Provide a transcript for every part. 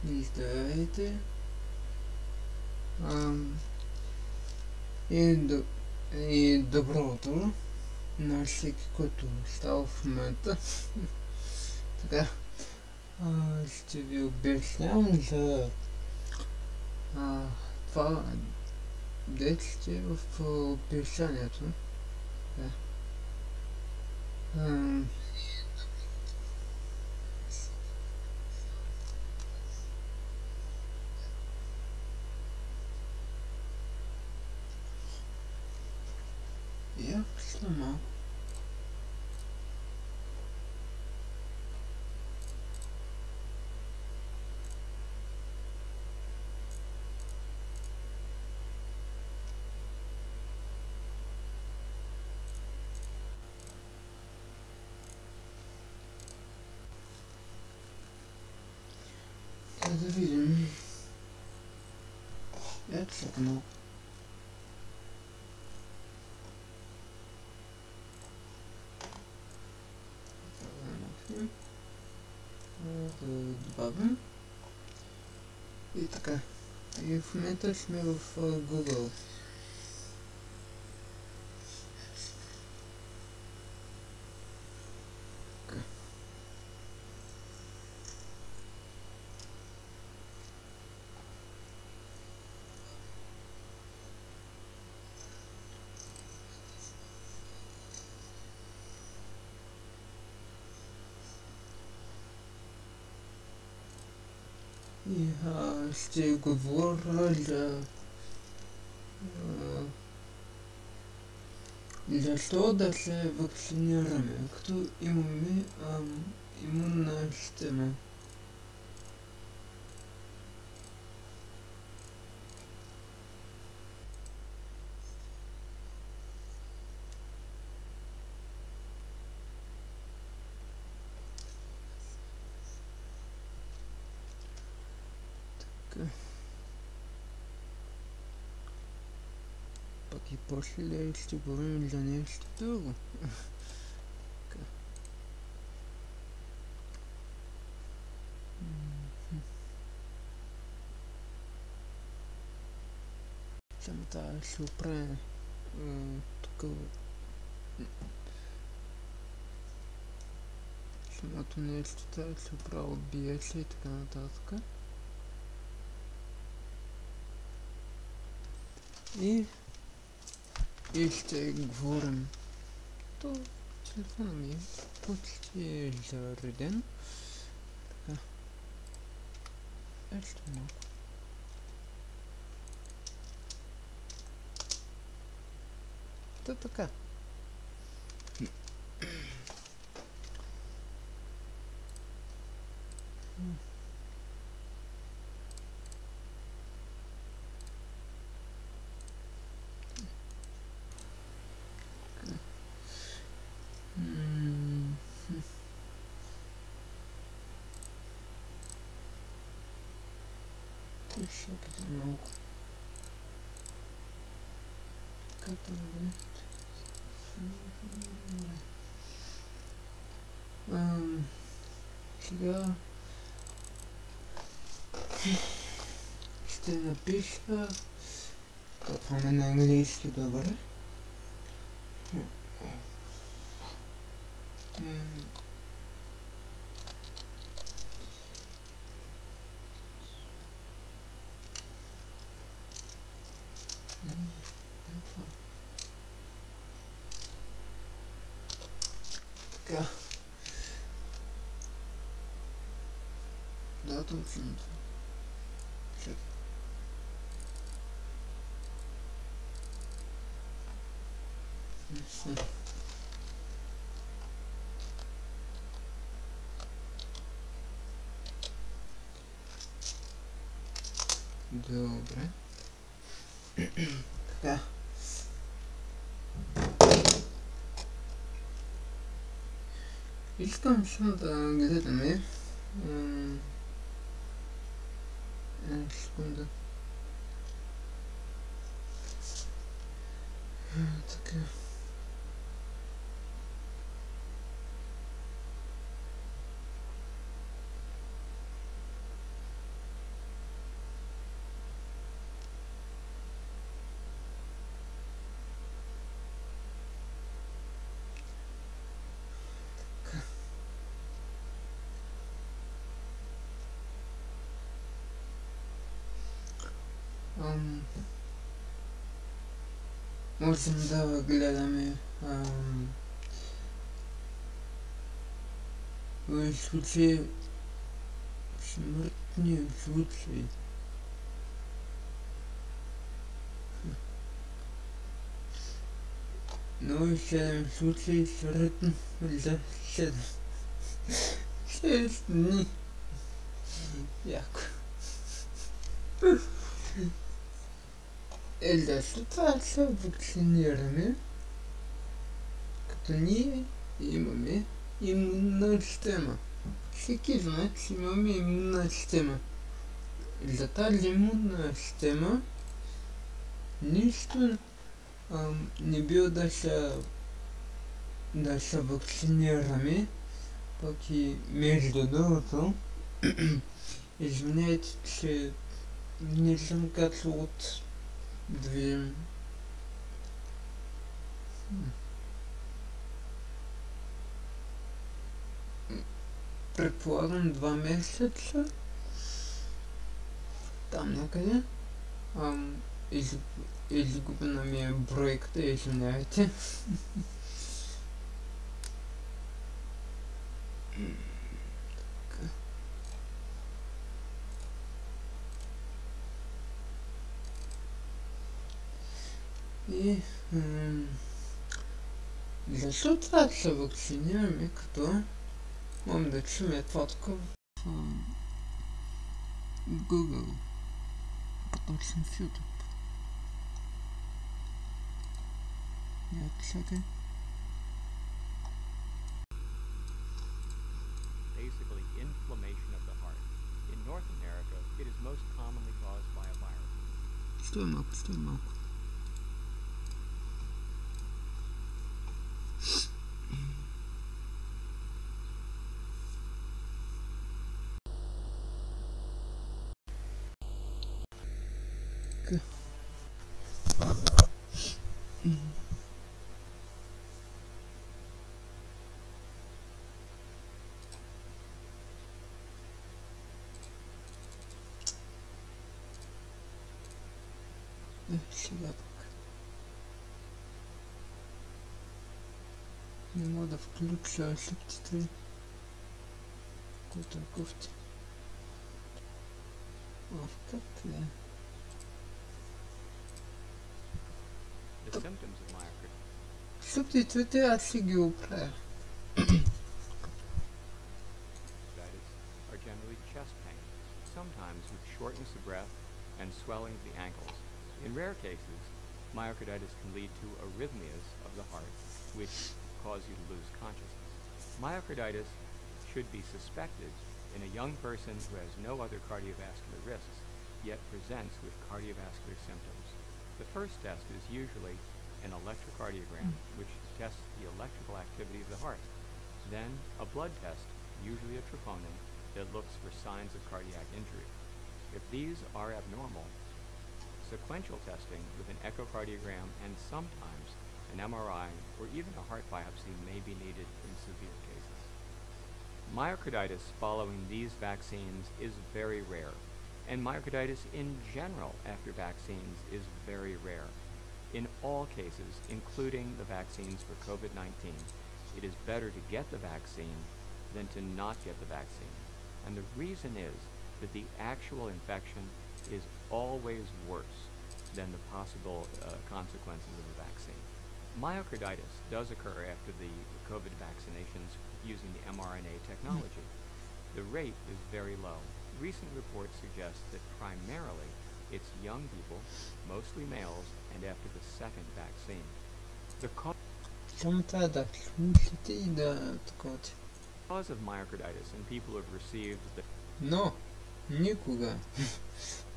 Здравейте. И добро утро на всеки, който става в момента. Така, ще ви обяснявам за това действие в описанието. Да. Я сломал. Да видим. Это сломал. Добавим. И така. И в момента сме в Google. И ще говоря защо да се ваксинираме, като имаме имунна система. Пък и после ще говорим за нещо друго. Само трябва да се оправя тук самото нещо, трябва да се оправя от BS и така нататък. И ще говорим. То телефона ми почти е зареден. Така. Още малко. То така. Чакайте малко. Като сега ще напиша какво е на английски, добре. Така. Да, точно. Добре. Така. Искам само да гледаме. Секунда. Така. можем да гледаме в случай смъртни случаи. Но и 7 случаи смъртни за 6 дни. Яко. Защо това се вакцинираме? Като ние имаме имунна система. Всеки знае, че имаме имунна система. За тази имунна система нищо не бил да се вакцинираме, пък и между другото, извинете, че не съм качал от предполагам 2 месеца там някъде. Изгубена ми е бройката, извинявайте. И защо трябва да се вакцинираме, като можем да чуем това тук в Google, поточно в YouTube. Чакай. Basically, inflammation of the heart. In North America, it is most commonly caused by a virus. Стой малко. Сега пък не мога да включа субтитри, който е кофти. Как е? Субтитрите аз си ги оправя. Are generally chest pain, sometimes with shortness of breath and swelling of the ankles. In rare cases, myocarditis can lead to arrhythmias of the heart, which cause you to lose consciousness. Myocarditis should be suspected in a young person who has no other cardiovascular risks, yet presents with cardiovascular symptoms. The first test is usually an electrocardiogram, which tests the electrical activity of the heart. Then a blood test, usually a troponin, that looks for signs of cardiac injury. If these are abnormal, sequential testing with an echocardiogram and sometimes an MRI or even a heart biopsy may be needed in severe cases. Myocarditis following these vaccines is very rare, and myocarditis in general after vaccines is very rare. In all cases, including the vaccines for COVID-19, it is better to get the vaccine than to not get the vaccine. And the reason is that the actual infection is always worse than the possible consequences of the vaccine. Myocarditis does occur after the COVID vaccinations using the mRNA technology. The rate is very low. Recent reports suggest that primarily it's young people, mostly males, and after the second vaccine. The cause of myocarditis in people who have received the никога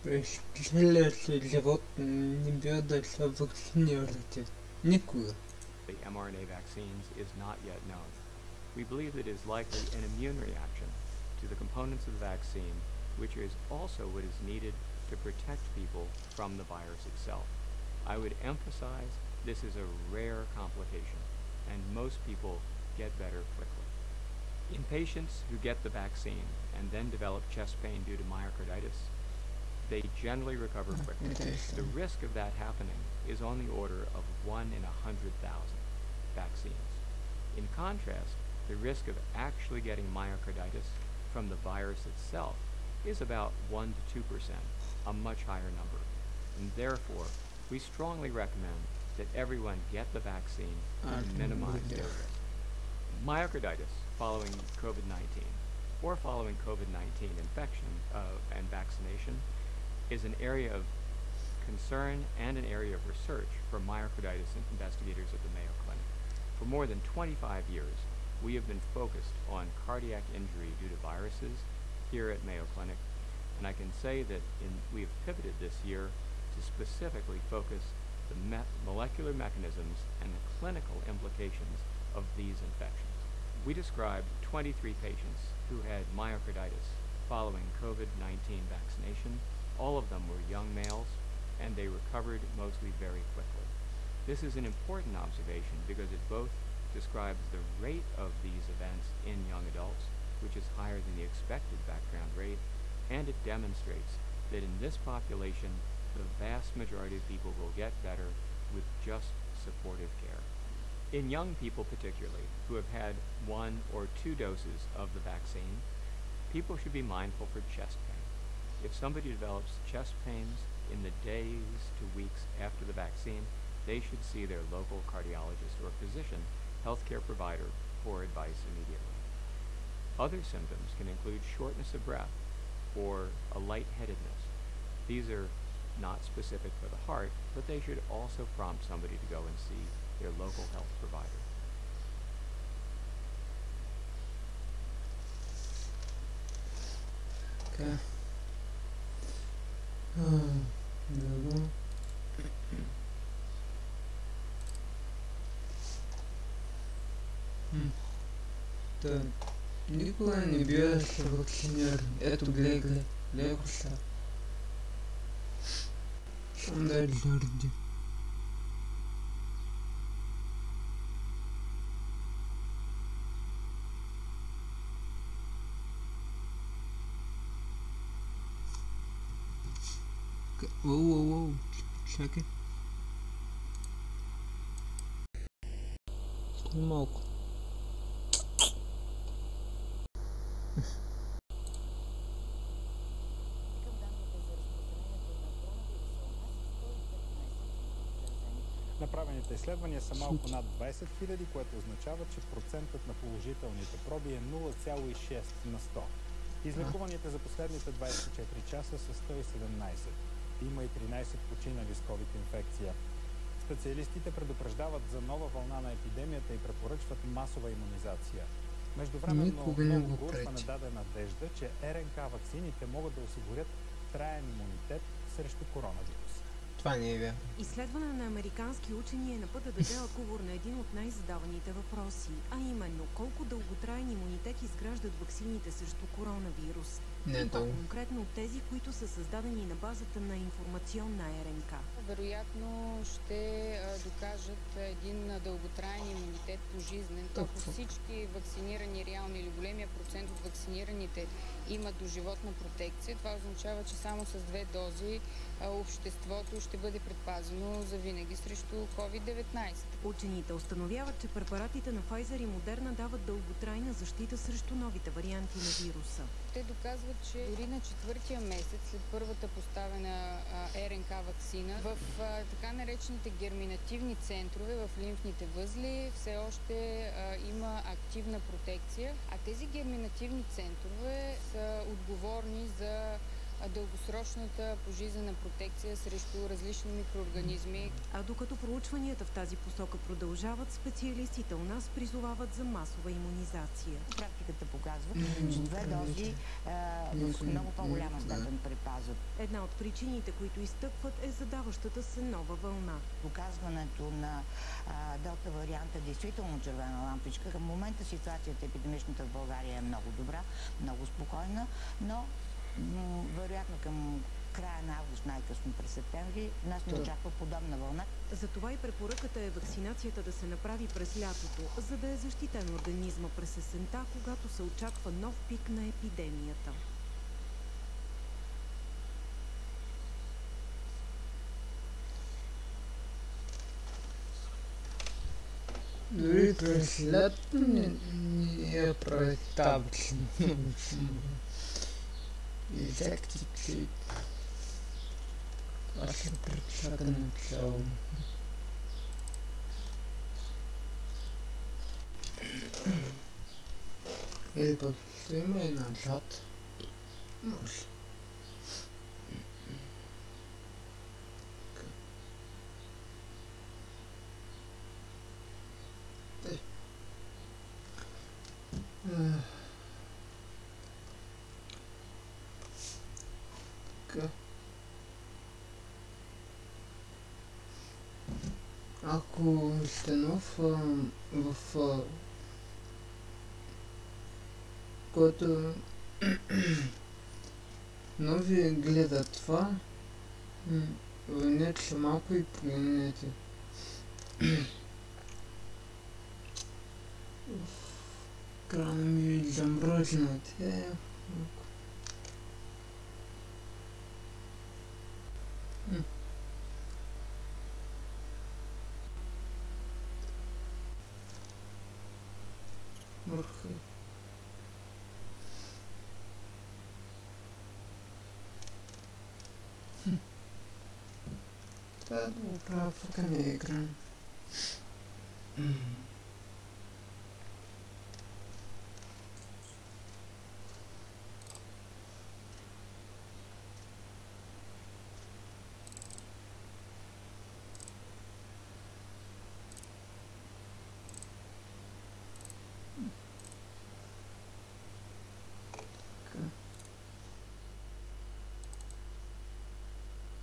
през целия си живот не бил да се вакцинирате. Никога. The mRNA vaccines is not yet known. We believe that it is likely an immune reaction to the components of the vaccine, which is also what is needed to protect people from the virus itself. I would emphasize this is a rare complication, and most people get better quickly. In patients who get the vaccine and then develop chest pain due to myocarditis, they generally recover quickly. The risk of that happening is on the order of 1 in 100,000 vaccines. In contrast, the risk of actually getting myocarditis from the virus itself is about 1 to 2%, a much higher number. And therefore, we strongly recommend that everyone get the vaccine to minimize their risk. Myocarditis following COVID-19 or following COVID-19 infection and vaccination is an area of concern and an area of research for myocarditis investigators at the Mayo Clinic. For more than 25 years, we have been focused on cardiac injury due to viruses here at Mayo Clinic, and I can say that we have pivoted this year to specifically focus the molecular mechanisms and the clinical implications of these infections. We described 23 patients who had myocarditis following COVID-19 vaccination. All of them were young males, and they recovered mostly very quickly. This is an important observation because it both describes the rate of these events in young adults, which is higher than the expected background rate, and it demonstrates that in this population, the vast majority of people will get better with just supportive care. In young people particularly, who have had 1 or 2 doses of the vaccine, people should be mindful for chest pain. If somebody develops chest pains in the days to weeks after the vaccine, they should see their local cardiologist or physician, healthcare provider, for advice immediately. Other symptoms can include shortness of breath or a lightheadedness. These are not specific for the heart, but they should also prompt somebody to go and see their local health provider. Okay. Друго. Никога не бива да се вакцинирам. Ето гледай, леко са. Шум да е лърди. Воу, чакай. Малко. Направените изследвания са малко над 20 000, което означава, че процентът на положителните проби е 0,6 на 100. Излекуваните за последните 24 часа са 117. Има и 13 починали с COVID-инфекция. Специалистите предупреждават за нова вълна на епидемията и препоръчват масова имунизация. Междувременно много проучване даде надежда, че РНК ваксините могат да осигурят траен имунитет срещу коронавирус. Това не е вярно. Изследване на американски учени е на път да даде отговор на един от най-задаваните въпроси, а именно колко дълготраен имунитет изграждат ваксините срещу коронавирус. И по-конкретно от тези, които са създадени на базата на информационна РНК. Вероятно ще докажат един дълготраен имунитет пожизнен. Ако всички вакцинирани реално или големия процент от вакцинираните имат доживотна протекция, това означава, че само с 2 дози обществото ще бъде предпазено завинаги срещу COVID-19. Учените установяват, че препаратите на Pfizer и Moderna дават дълготрайна защита срещу новите варианти на вируса. Те доказват, че дори на 4-тия месец след първата поставена РНК ваксина, в така наречените герминативни центрове в лимфните възли все още има активна протекция, а тези герминативни центрове са отговорни за дългосрочната пожизнена протекция срещу различни микроорганизми. А докато проучванията в тази посока продължават, специалистите у нас призовават за масова имунизация. Практиката показва, че 2 дози в много по-голяма степен предпазват. Една от причините, които изтъкват, е задаващата се нова вълна. Показването на делта варианта действително червена лампичка. Към момента ситуацията епидемичната в България е много добра, много спокойна, но вероятно към края на август, най-късно през септември, нас не очаква подобна вълна. Затова и препоръката е вакцинацията да се направи през лятото, за да е защитен организма през есента, когато се очаква нов пик на епидемията. дори през лято не я прави таблични и всякакви цвет. Това ще пречака начало. Или пък ще има и назад. Може. Така. Ако сте нов който нови гледа това, върнете се малко и погледнете. Крана ми е замръзнат. Мърха. Това да го правя в екран.